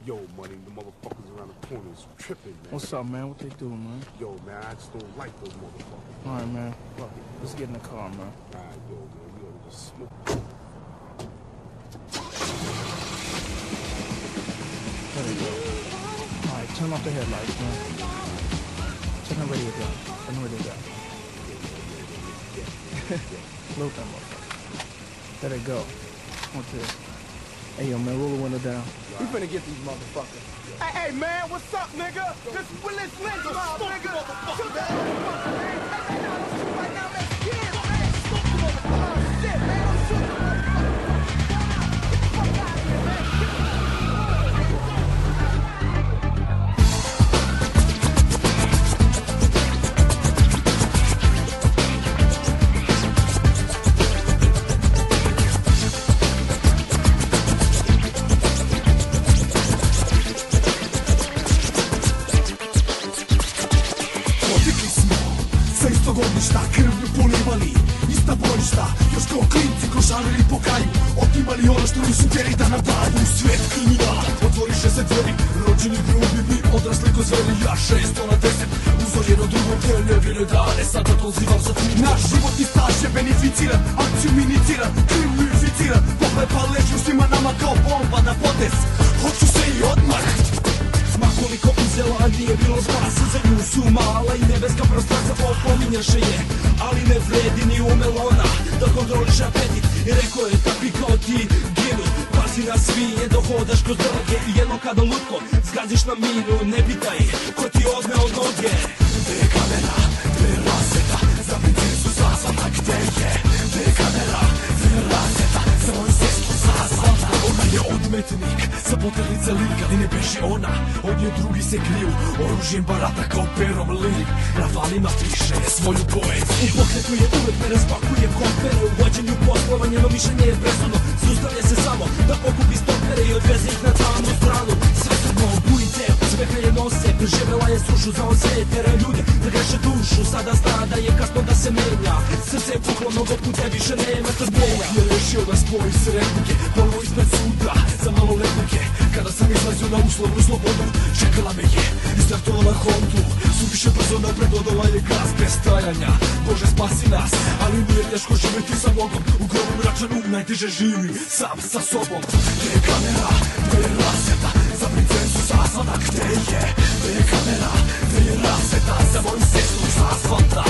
Yo, money, the motherfuckers around the corner is tripping, man. What's up, man? What they do, man? Yo, man, I just don't like those motherfuckers. Alright, man. Fuck it. Let's get in the car, man. Alright, yo, man, we ought to just smoke. There we go. Alright, turn off the headlights, man. Turn the radio down. Turn the radio down. Load that motherfucker. There they go. What's this? Hey, yo, man, roll the window down. We finna get these motherfuckers. Hey, man, what's up, nigga? This Willis Lynch, nigga. Shoot that motherfucker, man. Hey, don't shoot right now, man. Yeah, man. Oh, shit, man. Don't shoot the motherfucker. Get the fuck out of here, man. Godišta, krvlju polivali, ista bojišta, još kao klinci košarili po kraju, otimali ono što nisu htjeli da nam daju. Svijet kriminala, otvoriše se dveri, rođeni grubi mi odrasli ko zveri. Ja 6 na 10, uzorjeno drugom te nevjene dane, sad odlazivam za tim. Naš životni staž je beneficiran, akciju miniciran, krivlju inficiran, pohlepa leđu svima nama kao bomba na potes. Hoću se i odmah. Koliko uzela nije bilo zla, srce nju su mala i nebeska prostraca opominjaše je, ali ne vredi ni u melona da kontroliš apetit. I rekao je takvi kao ti ginu, pazi na svinje dok hodaš kroz droge. I jedno kada lutkom zgaziš na minu, ne pitaj ko ti odne od noge. Gde je kamera, gde je rasveta, za princesu zazvana gde je? Gde je kamera, gde je rasveta, za moju sestru zazvana? Ona je odmetnik, sa poternice lik, ali ne beži ona, od nje drugi se kriju, oružjem barata kao perom lik. Na valima piše svoju poeziju, u pokretu je uvek me razpakuje kompere. U vođenju poslova njeno mišljenje je presudno, zustavlja se samo da pokupi stopere i odveze ih na tamnu stranu. Sve crno obujte, sveha je nose, preživela je sušu za on svijet, tera ljude da greše dušu. Sada zna da je kasno da se menja, srce je puklo mnogo puta, više nema trpljenja. Je rešio da spoji srednike, ponovo ispred suda za maloletnike. Kada sam izlazio na uslovnu slobodu, čekala me je i startovala Hondu. Suviše brzo napred dodala je gas bez stajanja, Bože spasi nas, ali nije teško živjeti sa Bogom. U grobu mračanu najteže živi sam sa sobom. Gde je kamera, gde je rasveta, za princesu zazvana gde je? Gde je kamera, gde je rasveta, za moju sestru zazvana?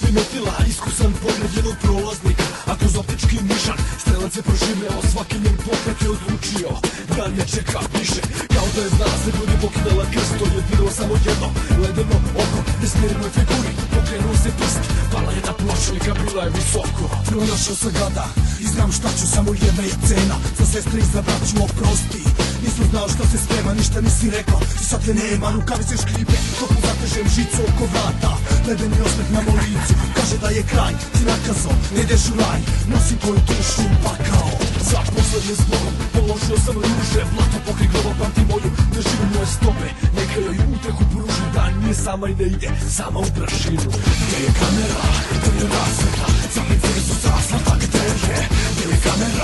Primetila iskusan pogled jednog prolaznika, a kroz optički nišan strelac je proživeo svaki njen pokret je odlučio da ne čeka više. Kao da je zna se ljudi pokidala krst, to je bilo samo jedno ledeno oko nesmirenoj figuri. Pokrenuo se prst, pala jedna pločnika, bila je visoko. Pronašao sam gada i znam šta ću, samo jedna je cena, za sestre i za braću oprosti. Nisam znao šta se sprema, ništa nisi rekao, i sad te nema, rukavice škripe, kopu zatežem žicu oko vrata. Ledeni osmeh na moj licu, kaže da je kraj, ti nakazo, ne ideš u raj, nosim koju dušu pakao. Za poslednje zbogom, položio sam ruže, blato pokri glava, pamti moju, drži u moje stope, neka joj utehu pruži, da nije sama i ne ide, sama u prašinu. Gde je kamera, gde je rasveta, za princesu zazvana gde je? Gde je kamera,